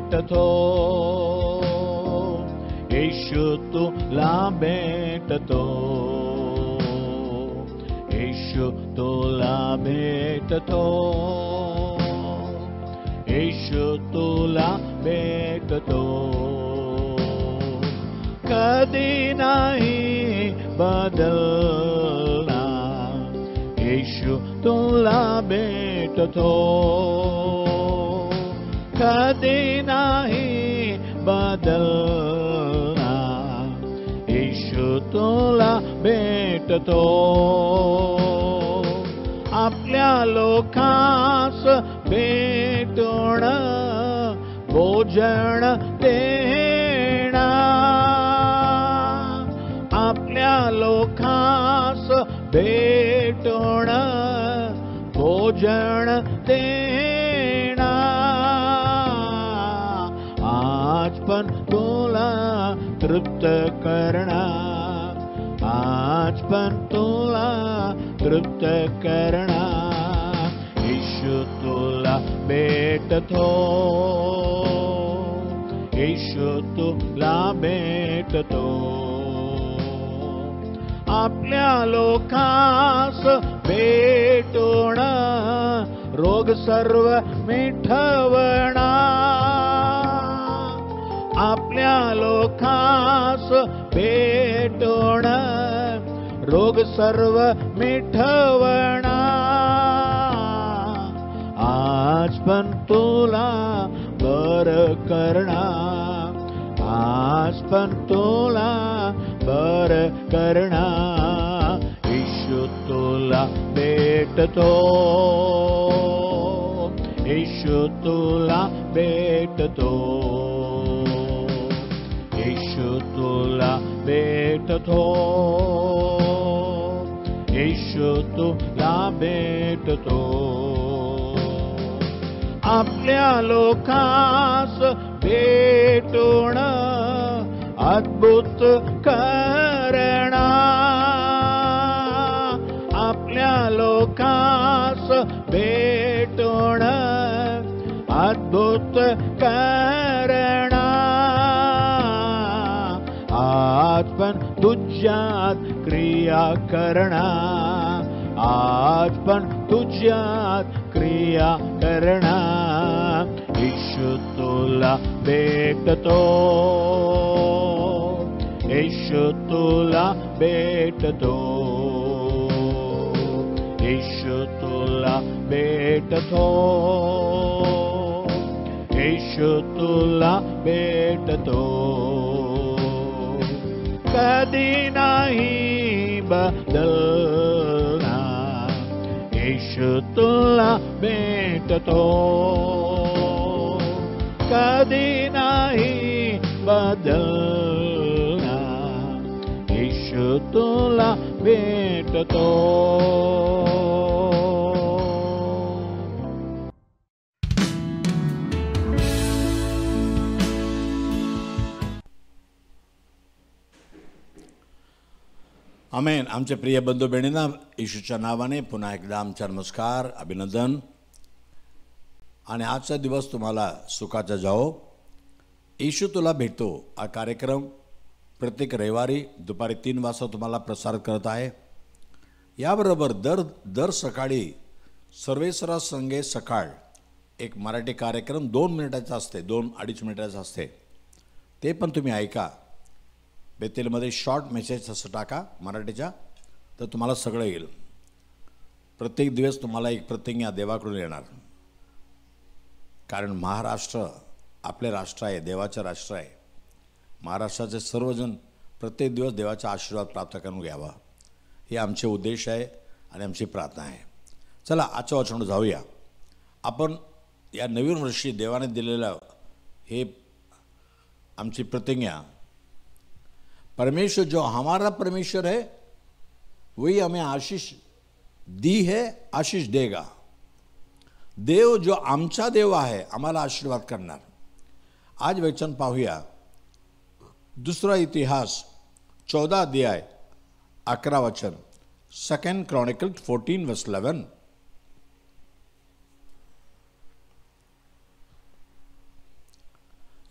भेटतो, येशू तुला भेटतो, येशू तुला भेटतो, येशू तुला भेटतो. कधी नाही बदलणार, येशू तुला भेटतो, कधी नाही बदलणार, येशू तुला भेटतो. आपल्या लोकांस भेटून भोजन देणार, आपल्या लोकांस भेटून भोजन देणार. आज पण तुला तृप्त करणार, आज पण तुला तृप्त करणार, येशू तुला भेटतो, येशू तुला भेटतो. आपल्या लोकांस भेटून रोग सर्व मिटवणार, आपल्या लोकांस भेटून रोग सर्व मिटवणार. आज पण तुला बरं करणार, आज पण तुला बरं करणार, येशू तुला भेटतो, येशू तुला भेटतो, येशू तुला भेटतो, येशू तुला भेटतो. आपल्या लोकांस भेटून अद्भुत करणार, आपल्या लोकांस भेटून अद्भुत करणार. आज पण तुझ्यात क्रिया करणार, आज पण तुझ्यात क्रिया करणार, येशू तुला भेटतो, येशू तुला भेटतो, येशू तुला भेटतो, येशू तुला भेटतो. कधी नाही बदलणार, येशू तुला भेटतो, कधी नाही बदलणार, येशू तुला भेटतो. आमेन. आमचे प्रिय बंधू बहिणींना येशूच्या नावाने पुन्हा एकदा आमचा नमस्कार, अभिनंदन. आणि आजचा दिवस तुम्हाला सुखाचा जाओ. येशू तुला भेटतो हा कार्यक्रम प्रत्येक रविवारी दुपारी 3 वाजता तुम्हाला प्रसारित करत आहे. याबरोबर दर सकाळी सर्वेसरा संगे सकाळ एक मराठी कार्यक्रम 2 मिनिटाचा असते, 2-2.5 मिनिटाचा असते. ते पण तुम्ही ऐका. बेतेलमध्ये शॉर्ट मेसेज असं टाका मराठीच्या, तर तुम्हाला सगळं येईल. प्रत्येक दिवस तुम्हाला एक प्रतिज्ञा देवाकडून येणार. कारण महाराष्ट्र आपले राष्ट्र आहे, देवाचं राष्ट्र आहे. महाराष्ट्राचे सर्वजण प्रत्येक दिवस देवाचा आशीर्वाद प्राप्त करून घ्यावा, हे आमचे उद्देश आहे आणि आमची प्रार्थना आहे. चला आजच्या वचनावर जाऊया. आपण या नवीन वर्षी देवाने दिलेलं हे आमची प्रतिज्ञा, परमेश्वर जो हमारा परमेश्वर है वही हमें आशीष दी है, आशीष देगा. देव जो आमचा देव आहे आम्हाला आशीर्वाद करणार. आज वचन पाहूया. दुसरा इतिहास 14 अध्याय 11 वचन. 2 Chronicles 14:11.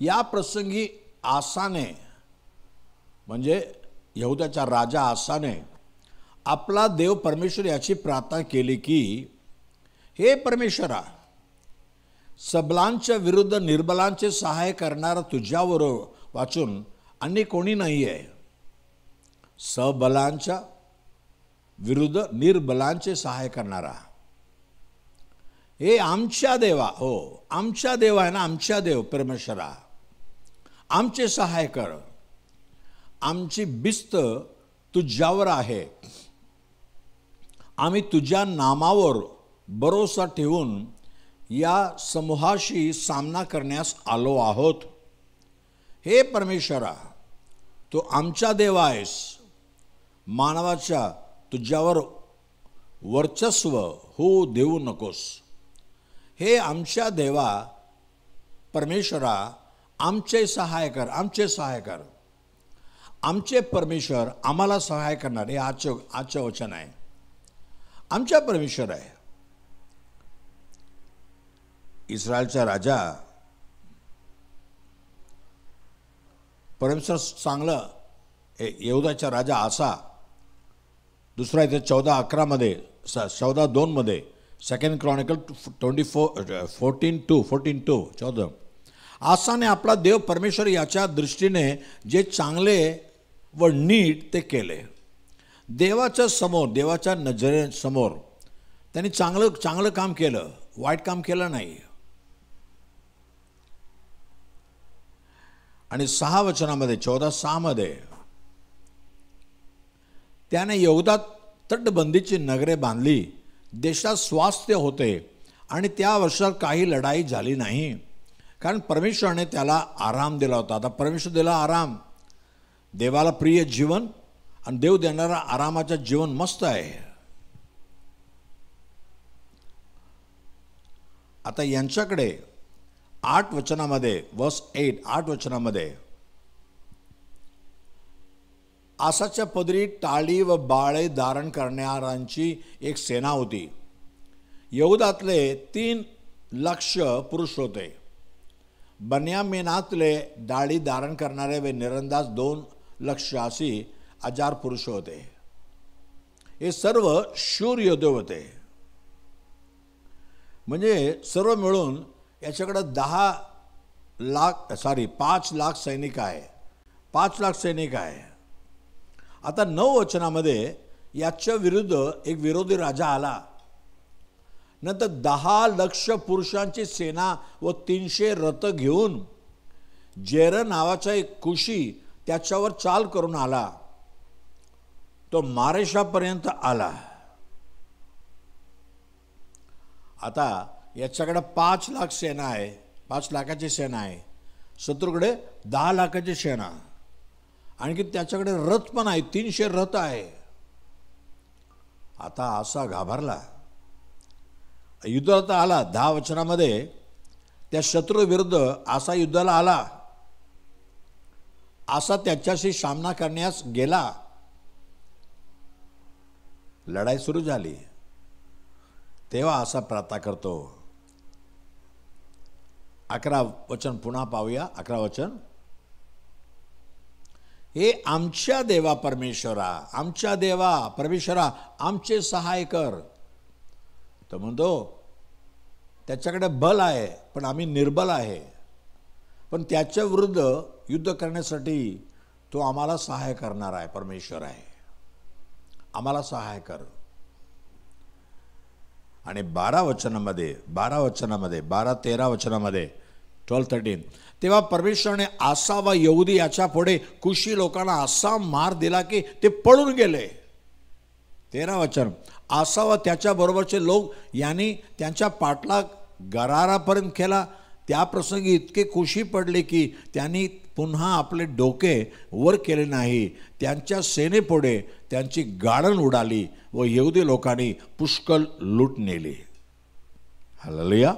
या प्रसंगी आसाने म्हणजे यहुदाचा राजा आसाने आपला देव परमेश्वर याची प्रार्थना केली की हे परमेश्वरा, सबलांच्या विरुद्ध निर्बलांचे सहाय्य करणारा तुझ्यावर वाचून अन्य कोणी नाही आहे. सबलांच्या विरुद्ध निर्बलांचे सहाय्य करणारा हे आमच्या देवा, हो आमच्या देव आहे ना, आमच्या देव परमेश्वरा, आमचे सहाय्य कर. आमची बिस्त तुझ्यावर आहे. आम्ही तुझ्या नामावर भरोसा ठेवून या समूहाशी सामना करण्यास आलो आहोत. हे परमेश्वरा, तू आमचा देव आहेस. मानवाच्या तुझ्यावर वर्चस्व होऊ देऊ नकोस. हे आमच्या देवा परमेश्वरा, आमचे सहाय्य कर, आमचे सहाय्य कर. आमचे परमेश्वर आम्हाला सहाय्य करणार, हे आजचं वचन आहे. आमचा परमेश्वर आहे. इस्रायलचा राजा परमेश्वर चांगलं, यहुदाचा राजा आसा दुसरा इथे 14:11 14:2 सेकंड क्रॉनिकल 14:2 आसाने आपला देव परमेश्वर याच्या दृष्टीने जे चांगले व नीट ते केले. देवाच्या समोर, देवाच्या नजरेसमोर त्यांनी चांगलं काम केलं, वाईट काम केलं नाही. आणि 6 वचनामध्ये 14:6 त्याने यहुदात तटबंदीची नगरे बांधली. देशात स्वास्थ्य होते आणि त्या वर्षात काही लढाई झाली नाही, कारण परमेश्वराने त्याला आराम दिला होता. आता परमेश्वर दिला आराम. देवाला प्रिय जीवन आणि देव देणारा आरामाचं जीवन मस्त आहे. आता यांच्याकडे 8 वचनामध्ये वर्स 8 वचनामध्ये आसाच्या पदरी टाळी व बाळे धारण करणाऱ्यांची एक सेना होती. यहुदातले 3 लाख पुरुष होते. बन्यामीनातले डाळी धारण करणारे व निरंदाज 2 लाख अशी 1000 पुरुष होते. हे सर्व शूर योद्धे होते. म्हणजे सर्व मिळून याच्याकडे 5 लाख सैनिक आहे. 5 लाख सैनिक आहे. आता 9 वचनामध्ये याच्या विरुद्ध एक विरोधी राजा आला. नंतर 10 लाख पुरुषांची सेना व 300 रथ घेऊन जेर नावाचा एक कुशी त्याच्यावर चाल करून आला. तो मारेशापर्यंत आला. आता याच्याकडे 5 लाख सेना आहे, 5 लाखाची सेना आहे. शत्रूकडे 10 लाखाची सेना, आणखी त्याच्याकडे रथ पण आहे, 300 रथ आहे. आता असा घाबरला. युद्धाला आला. 10 वचनामध्ये त्या शत्रू विरुद्ध आसा युद्धाला आला. आसा त्याच्याशी सामना करण्यास गेला. लढाई सुरू झाली. तेव्हा आसा प्रार्थना करतो. 11 वचन पुन्हा पाहूया. 11 वचन, हे आमच्या देवा परमेश्वरा, आमच्या देवा परमेश्वरा, आमचे सहाय्य कर. तो म्हणतो त्याच्याकडे बल आहे पण आम्ही निर्बल आहे, पण त्याच्या विरुद्ध युद्ध करण्यासाठी तो आम्हाला सहाय्य करणार आहे. परमेश्वर आहे, आम्हाला सहाय्य कर. आणि 12 वचनामध्ये 12-13 वचनामध्ये 12-13 तेव्हा परमेश्वराने आसा व यहुदी याच्या पुढे कुशी लोकांना असा मार दिला की ते पळून गेले. 13 वचन, आसा व त्याच्या बरोबरचे लोक यांनी त्यांच्या पाठलाग गरारापर्यंत केला. त्या प्रसंगी इतके कुशी पडले की त्यांनी पुन्हा आपले डोके वर केले नाही. त्यांच्या सेनेपुढे त्यांची गाडण उडाली व यहुदी लोकांनी पुष्कळ लूट नेली. हालेलुया.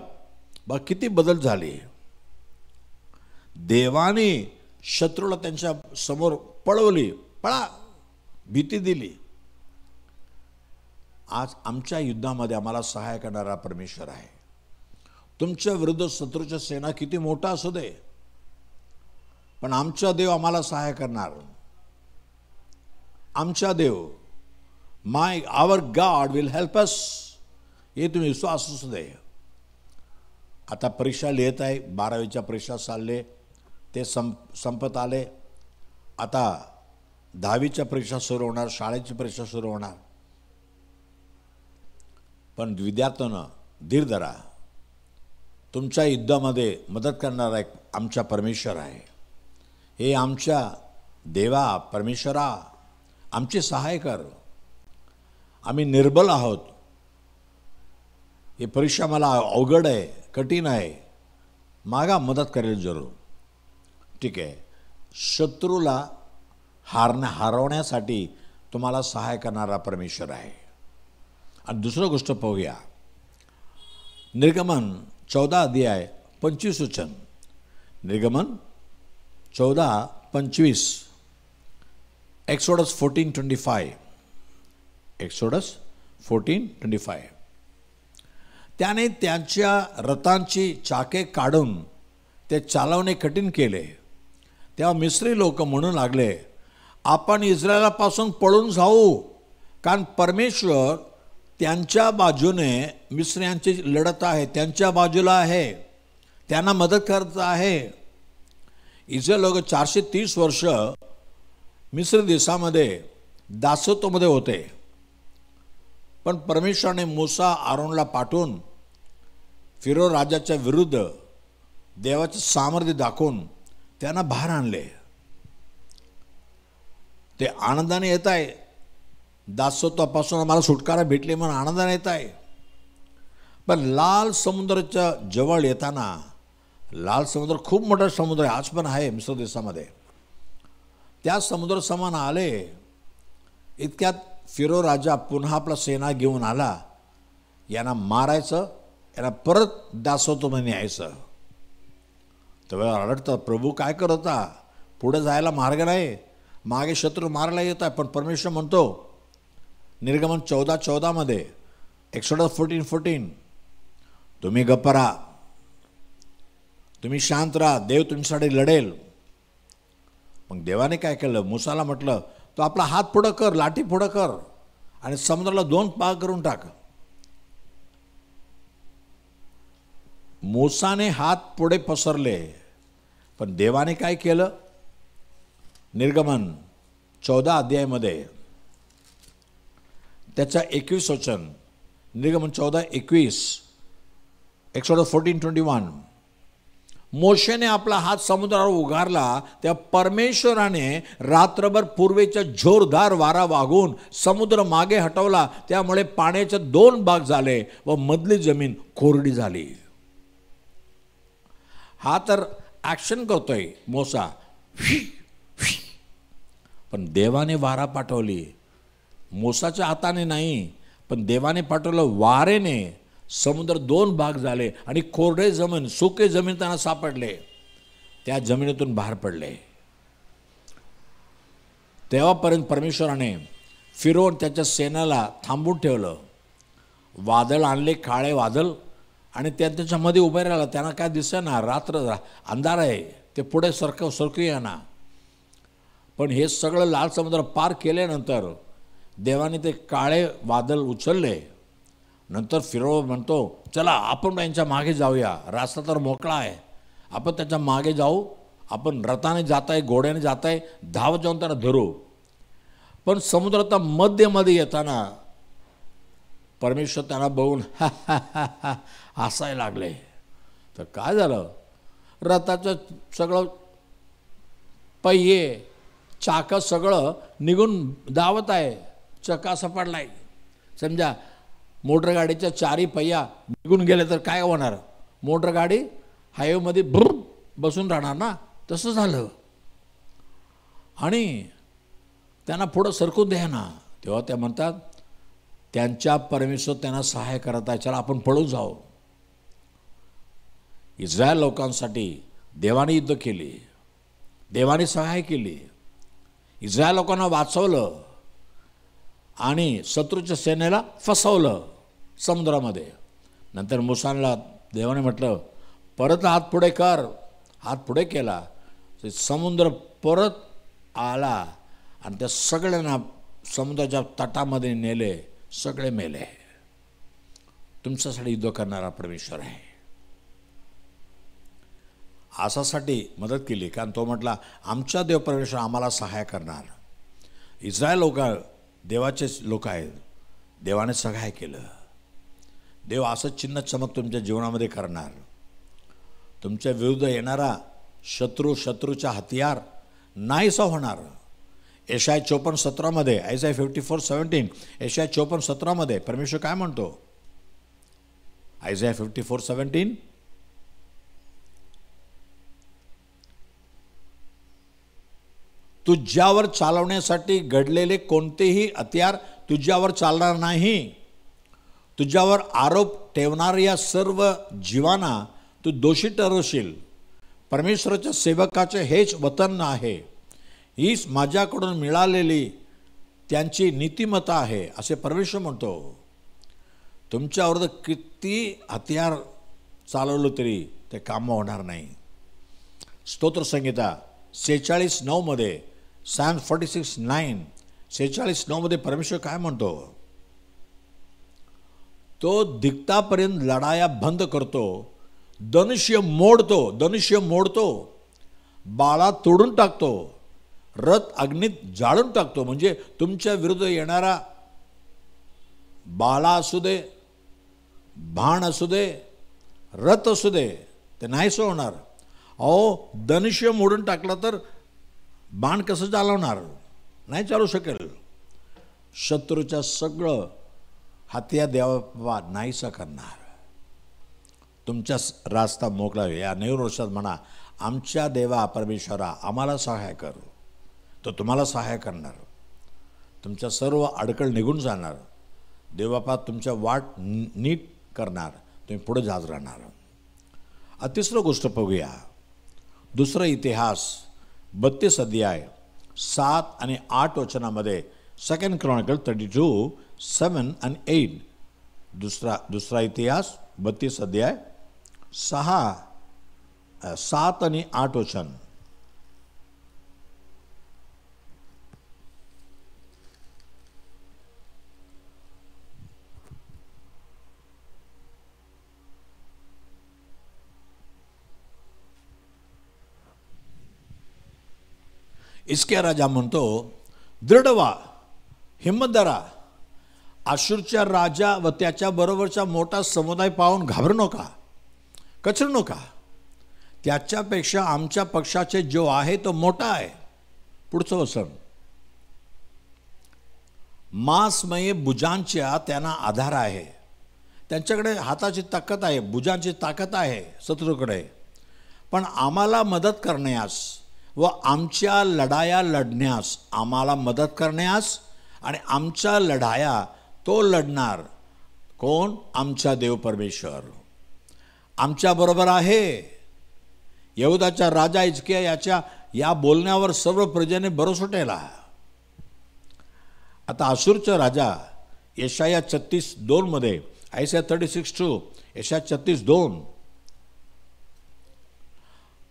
बघ किती बदल झाले. देवाने शत्रूला त्यांच्या समोर पळवली, पळा, भीती दिली. आज आमच्या युद्धामध्ये आम्हाला सहाय्य करणारा परमेश्वर आहे. तुमच्या विरुद्ध शत्रूची सेना किती मोठा असू दे, पण आमचा देव आम्हाला सहाय्य करणार. आमचा देव, आवर गॉड विल हेल्प अस. हे तुम्ही विश्वास असू दे. आता परीक्षा लिहित आहे, 12वीच्या परीक्षा चालले, ते संपत आले. आता 10वीच्या परीक्षा सुरू होणार, शाळेची परीक्षा सुरू होणार. पण विद्यार्थ्यांना धीर धरा. तुमच्या युद्धामध्ये मदत करणारा एक आमचा परमेश्वर आहे. हे आमच्या देवा परमेश्वरा, आमचे सहाय्य कर. आम्ही निर्बल आहोत. ही परीक्षा मला अवघड आहे, कठीण आहे. मागा, मदत करेल जरूर. ठीक आहे. शत्रूला हरवण्यासाठी तुम्हाला सहाय्य करणारा परमेश्वर आहे. आणि दुसरं गोष्ट पाहूया. निर्गमन 14 अध्याय 25 वचन. निर्गमन 14:25. एक्सोडस 14:25. एक्सोडस 14:25. त्याने त्यांच्या रथांची चाके काढून ते चालवणे कठीण केले. तेव्हा मिस्री लोक म्हणू लागले, आपण इस्रायलापासून पळून जाऊ, कारण परमेश्वर त्यांच्या बाजूने मिस्रियांची लढत आहे, त्यांच्या बाजूला आहे, त्यांना मदत करत आहे. इस्रायल लोक 430 वर्ष मिस्र देशामध्ये दासत्वामध्ये होते. पण परमेश्वराने मूसा आरोनला पाठवून फिरो राजाच्या विरुद्ध देवाचे सामर्थ्य दाखवून त्यांना बाहेर आणले. ते आनंदाने येत आहे. दासत्वापासून आम्हाला सुटकारा भेटली म्हणून आनंदाने येत आहे. पण लाल समुद्राच्या जवळ येताना, लाल समुद्र खूप मोठा समुद्र आहे, आज पण आहे मिस्र देशामध्ये. त्या समुद्र समान आले. इतक्यात फिरो राजा पुन्हा आपला सेना घेऊन आला. यांना मारायचं, यांना परत दासत्वामध्ये न्यायचं. तेव्हा रडतं, प्रभू काय करत होता? पुढे जायला मार्ग नाही, मागे शत्रू मारायला येत आहे. पण परमेश्वर म्हणतो निर्गमन 14:14 एक्सोडस 14:14, तुम्ही गप्प राहा, तुम्ही शांत राहा, देव तुमच्यासाठी लढेल. मग देवाने काय केलं? मूसाला म्हटलं, तो आपला हात पुढं कर, लाठी पुढं कर आणि समुद्राला 2 भाग करून टाक. मूसाने हात पुढे पसरले, पण देवाने काय केलं? निर्गमन 14 अध्यायामध्ये त्याचा 21 वचन. निर्गमन 14:21. एक्सोडस 14:21. मोशेने आपला हात समुद्रावर उगारला, त्या परमेश्वराने रात्रभर पूर्वेच्या जोरदार वारा वागून समुद्र मागे हटवला. त्यामुळे पाण्याचे 2 भाग झाले व मधली जमीन कोरडी झाली. हा तर ॲक्शन करतोय मोसा, पण देवाने वारा पाठवली. मोसाच्या हाताने नाही, पण देवाने पाठवलं वारेने. समुद्र 2 भाग झाले आणि कोरडे जमीन, सुके जमीन त्यांना सापडले. त्या जमिनीतून बाहेर पडले. तेव्हापर्यंत परमेश्वराने फिरवून त्याच्या सेनेला थांबून ठेवलं. वादळ आणले, काळे वादळ, आणि त्याच्यामध्ये उभे राहिला. त्यांना काय दिसेना, रात्र अंधार आहे, ते पुढे सरकूया ना. पण हे सगळं लाल समुद्र पार केल्यानंतर देवाने ते काळे वादळ उचलले. नंतर फिरो म्हणतो, चला आपण त्यांच्या मागे जाऊया, रास्ता तर मोकळा आहे, आपण त्याच्या मागे जाऊ. आपण रथाने जात आहे, घोड्याने जात आहे, धावत जाऊन त्यांना धरू. पण समुद्राच्या मध्यमध्ये येताना परमेश्वर त्यांना बघून हसायला लागले. तर काय झालं? रथाचं सगळं पहिये, चाकं सगळं निघून धावत आहे. चका सपाटलाय. समजा मोटर गाडीच्या 4ही पहिया निघून गेले तर काय होणार? मोटर गाडी हायवेमध्ये भुर बसून राहणार ना. तसं झालं. आणि त्यांना पुढं सरकून द्या ना. तेव्हा त्या म्हणतात, त्यांच्या परमेश्वर त्यांना सहाय्य करत आहे, चला आपण पळून जाऊ. इस्रायल लोकांसाठी देवाने युद्ध केली, देवाने सहाय्य केली, इस्रायल लोकांना वाचवलं आणि शत्रूच्या सेनेला फसवलं समुद्रामध्ये. नंतर मूसाला देवाने म्हटलं, परत हात पुढे कर. हात पुढे केला. ते समुद्र परत आला आणि त्या सगळ्यांना समुद्राच्या तटामध्ये नेले, सगळे मेले. तुमच्यासाठी युद्ध करणारा परमेश्वर आहे. आसासाठी मदत केली, कारण तो म्हटला आमचा देव परमेश्वर आम्हाला सहाय्य करणार. इस्रायल लोक देवाचे लोक आहेत, देवाने सहाय्य केलं. देव असं चिन्ह चमक तुमच्या जीवनामध्ये करणार. तुमच्या विरुद्ध येणारा शत्रूच्या हत्यार नाहीसा होणार. यशाया 54:17 आयझाया 54:17 यशाया 54:17 परमेश्वर काय म्हणतो? आयझाया 54:17 तुझ्यावर चालवण्यासाठी घडलेले कोणतेही हत्यार तुझ्यावर चालणार नाही. तुझ्यावर आरोप ठेवणाऱ्या सर्व जीवांना तू दोषी ठरवशील. परमेश्वराच्या सेवकाचे हेच वतन आहे, हीच माझ्याकडून मिळालेली त्यांची नीतिमत्ता आहे, असे परमेश्वर म्हणतो. तुमच्यावर किती हत्यार चालवलं तरी ते काम होणार नाही. स्तोत्रसंहिता 46:9 Psalm 46:9 46:9 परमेश्वर काय म्हणतो? तो दिक्तापर्यंत लढाया बंद करतो, धनुष्य मोडतो, बाळा तोडून टाकतो, रथ अग्नीत जाळून टाकतो. म्हणजे तुमच्या विरुद्ध येणारा बाळा असू दे, बाण असू दे, रथ असू दे, ते नाहीच होणार. अहो, धनुष्य मोडून टाकलं तर बाण कसं चालवणार? नाही चालू शकेल. शत्रूच्या सगळं हत्या देवा नाहीसा करणार. तुमचा रास्ता मोकळा. या नवीन वर्षात म्हणा, आमच्या देवा परमेश्वरा आम्हाला सहाय्य कर. तो तुम्हाला सहाय्य करणार. तुमच्या सर्व अडकळ निघून जाणार. देवबापा तुमच्या वाट नीट करणार. तुम्ही पुढे जात राहणार. तिसरं गोष्ट बघूया. दुसरा इतिहास 32 अध्याय 7 आणि 8 वचनामध्ये 2 क्रॉनिकल 32:7 आणि 8. दुसरा इतिहास 32 अध्याय 7 आणि 8 वचन. हिजकिया राजा म्हणतो, दृढ व्हा, हिम्मत धरा. आशूरच्या राजा व त्याच्या बरोबरचा मोठा समुदाय पाहून घाबरू नका, कचरू नका. त्याच्यापेक्षा आमच्या पक्षाचे जो आहे तो मोठा आहे. पुढचं वचन. मांसमय भुजांच्या त्यांना आधार आहे. त्यांच्याकडे हाताची ताकद आहे, भुजांची ताकद आहे शत्रूकडे. पण आम्हाला मदत करण्यास व आमच्या लढाया लढण्यास, आम्हाला मदत करण्यास आणि आमच्या लढाया तो लढणार कोण? आमचा देव परमेश्वर आमच्या बरोबर आहे. यहुदाचा राजा हिजकिया या बोलण्यावर सर्व प्रजेने भरोसा ठेवला. आता आशूरचा राजा यशाया 36:2 आयझाया 36:2 यशाया 36:2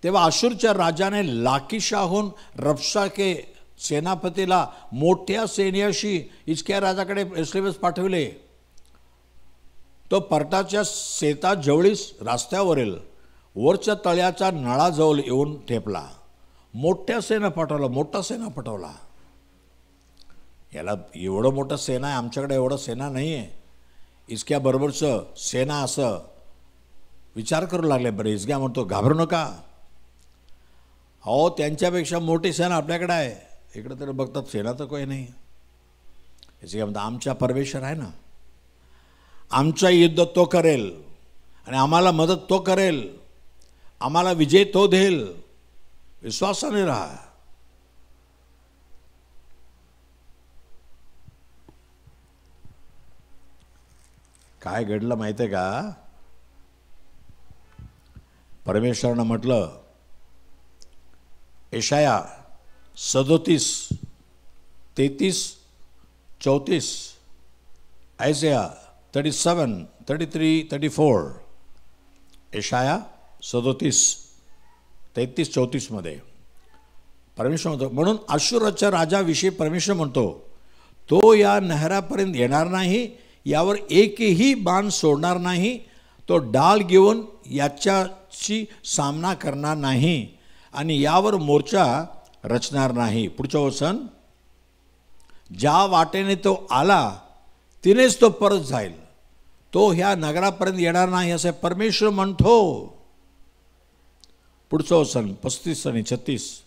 तेव्हा आशूरच्या राजाने लाकीशाहून रबशाके सेनापतीला मोठ्या सैन्याशी हिजकिया राजाकडे एसएमएस पाठवले. तो पर्टाच्या शेताजवळीस रस्त्यावरील वरच्या तळ्याच्या नळाजवळ येऊन ठेपला. मोठा सेना पाठवला. याला एवढं मोठं सेना आहे, आमच्याकडे एवढं सेना नाही आहे. हिजकिया बरोबरचं सेना असं विचार करू लागले. बरं, हिजकिया म्हणतो घाबरू नका. हो, त्यांच्यापेक्षा मोठी सेना आपल्याकडे आहे. इकडे तर बघतात सेना तर काही नाही. हिजकिया म्हणतो आमचा परमेश्वर आहे ना, आमचा युद्ध तो करेल आणि आम्हाला मदत तो करेल, आम्हाला विजय तो देईल. विश्वासाने राहा. काय घडलं माहिती आहे का? परमेश्वरानं म्हटलं, यशाया 37, 33, 34 आयझाया 37, 33, 34 यशाया 37, 33, 34 परमेश्वर म्हणतो, म्हणून अश्शूरच्या राजाविषयी परमेश्वर म्हणतो, तो या नगरापर्यंत येणार नाही, यावर एकही बाण सोडणार नाही, तो डाल घेऊन याच्याशी सामना करणार नाही आणि यावर मोर्चा रचणार नाही. पुढचं वचन, ज्या वाटेने तो आला तिनेच तो परत जाईल, तो ह्या नगरापर्यंत येणार नाही असे परमेश्वर म्हणतो. पुढचं वचन 35 आणि 36,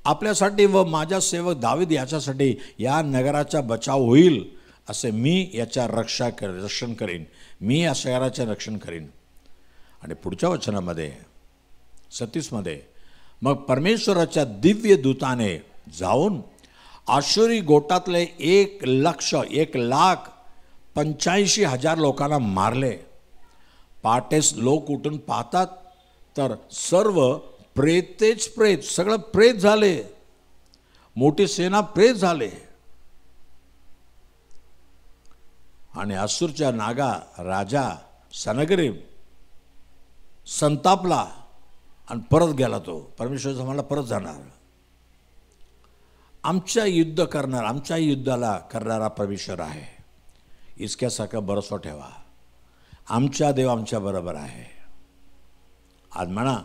आपल्यासाठी व माझा सेवक दावीद याच्यासाठी या नगराचा बचाव होईल, असे मी याच्या रक्षण करीन, मी या शहराचे रक्षण करीन. आणि पुढच्या वचनामध्ये 36 मध्ये, मग परमेश्वराच्या दिव्य दूताने जाऊन आशुरी गोटातले 1,85,000 लोकांना मारले. पहाटेस लोक उठून पाहतात तर सर्व प्रेतेच प्रेत, सगळं प्रेत झाले, मोठी सेना प्रेत झाले. आणि असूरच्या नागा राजा सनगरीब संतापला आणि परत गेला. तो परमेश्वर मला परत जाणार. आमच्या युद्ध करणार, आमच्या युद्धाला करणारा परमेश्वर आहे. इसक्यासारखा भरोसा ठेवा, आमचा देव आमच्या बरोबर आहे. आज म्हणा,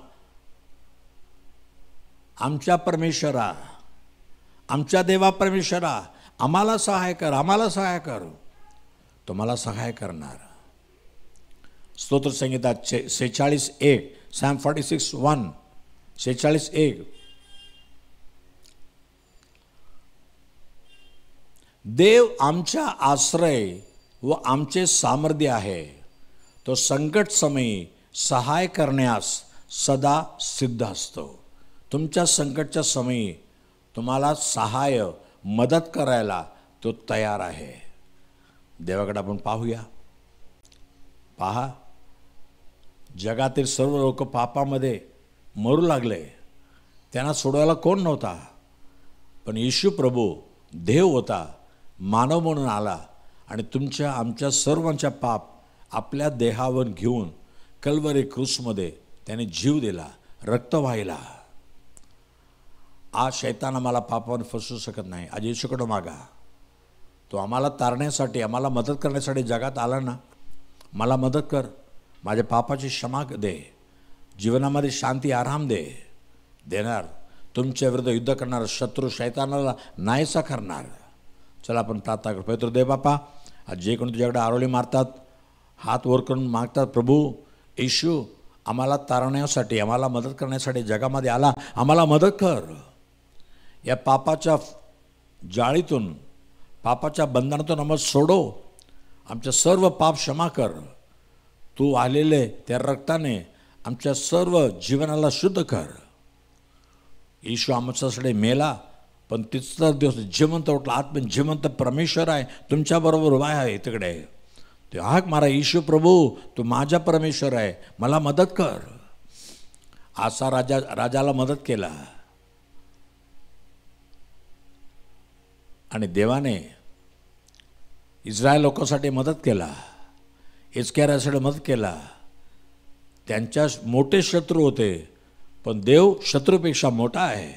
आमच्या परमेश्वरा, आमच्या देवा परमेश्वरा, आम्हाला सहाय कर, आम्हाला सहाय कर. तुम्हाला सहाय करणार. स्तोत्र संहिता 46:1, Psalm 46:1, 46:1, देव आमच्या आश्रय व आमचे सामर्थ्य आहे, तो संकट समयी सहाय करण्यास सदा सिद्ध असतो. तुमच्या संकटच्या समयी तुम्हाला सहाय्य, मदत करायला तो तयार आहे. देवाकडे आपण पाहूया. पहा, जगातील सर्व लोक पापामध्ये मरू लागले, त्यांना सोडवायला कोण नव्हता. पण येशू प्रभू देव होता, मानव म्हणून आला आणि तुमच्या आमच्या सर्वांच्या पाप आपल्या देहावर घेऊन कल्वरी क्रूसमध्ये त्याने जीव दिला, रक्त वाहिला. आज शैतान आम्हाला पापावर फसवू शकत नाही. आज येशूकडे मागा. तो आम्हाला तारण्यासाठी, आम्हाला मदत करण्यासाठी जगात आला ना. मला मदत कर, माझ्या पापाची क्षमा दे, जीवनामध्ये शांती आराम दे. देणार. तुमच्या विरुद्ध युद्ध करणार शत्रू शैतानाला नाहीसा करणार. चला आपण प्रार्थना करू. पवित्र देव बापा, आज जे कोणी तुझ्याकडे आरोळी मारतात, हात वर करून मागतात, प्रभू येशू आम्हाला तारण्यासाठी, आम्हाला मदत करण्यासाठी जगामध्ये आला, आम्हाला मदत कर. या पापाच्या जाळीतून, पापाच्या बंधनातून आम्हाला सोडव. आमच्या सर्व पाप क्षमा कर. तू आलेले त्या रक्ताने आमच्या सर्व जीवनाला शुद्ध कर. येशू आमच्यासाठी मेला, पण तिसरा दिवस जिवंत उठला. आत्म जिवंत परमेश्वर आहे, तुमच्याबरोबर उभा आहे तिकडे. ते हाक मारा, येशू प्रभू तू माझा परमेश्वर आहे, मला मदत कर. आसा राजाला मदत केला आणि देवाने इस्रायल लोकांसाठी मदत केला, हिजकियासाठी मदत केला. त्यांच्या मोठे शत्रू होते, पण देव शत्रूपेक्षा मोठा आहे.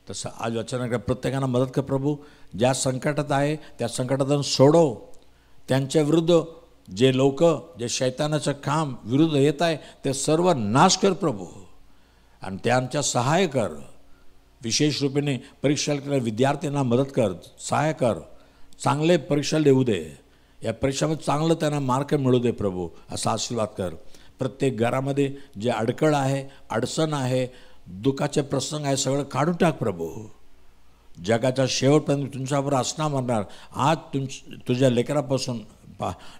तसं आज अचानक प्रत्येकानं मदत कर प्रभू. ज्या संकटात आहे त्या संकटातून सोडव. त्यांच्या विरुद्ध जे लोक, जे शैतानाचं काम विरुद्ध येत आहे ते सर्व नाश कर प्रभू. आणि त्यांच्या सहाय्य कर. विशेष रूपेने परीक्षा विद्यार्थ्यांना मदत कर, सहाय्य कर. चांगले परीक्षा देऊ दे, या परीक्षेमध्ये चांगलं त्यांना मार्क मिळू दे प्रभू, असा आशीर्वाद कर. प्रत्येक घरामध्ये जे अडकळ आहे, अडचण आहे, दुःखाचे प्रसंग आहे, सगळं काढून टाक प्रभू. जगाच्या शेवटपर्यंत तुमच्याबरोबर असणार म्हणणार. आज तुझ्या लेकरापासून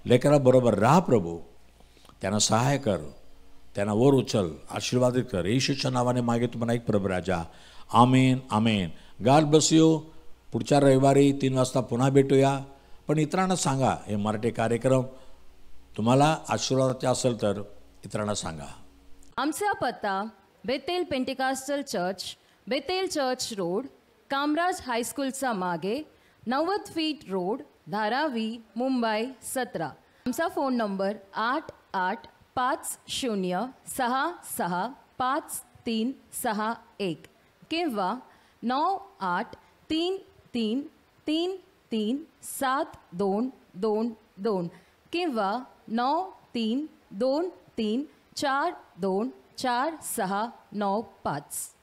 लेकराबरोबर राहा प्रभू. त्यांना सहाय्य कर, त्यांना वर उचल, आशीर्वादित कर. येशूच्या नावाने मागे तुम्हाला एक प्रभू राजा. Amen, amen. God bless you. पुढच्या रविवारी 3 वाजता पुन्हा भेटूया. पण इतरांना सांगा, हे मराठी कार्यक्रम तुम्हाला आशीर्वादाचे असेल तर इतरांना सांगा. आमचा पत्ता Bethel Pentecostal church, Bethel church road, Kamaraj हायस्कूलचा मागे, 90 फीट रोड, धारावी, मुंबई 17. आमचा फोन नंबर 8850665361. किंवा 9833333722 किंवा 9323424695.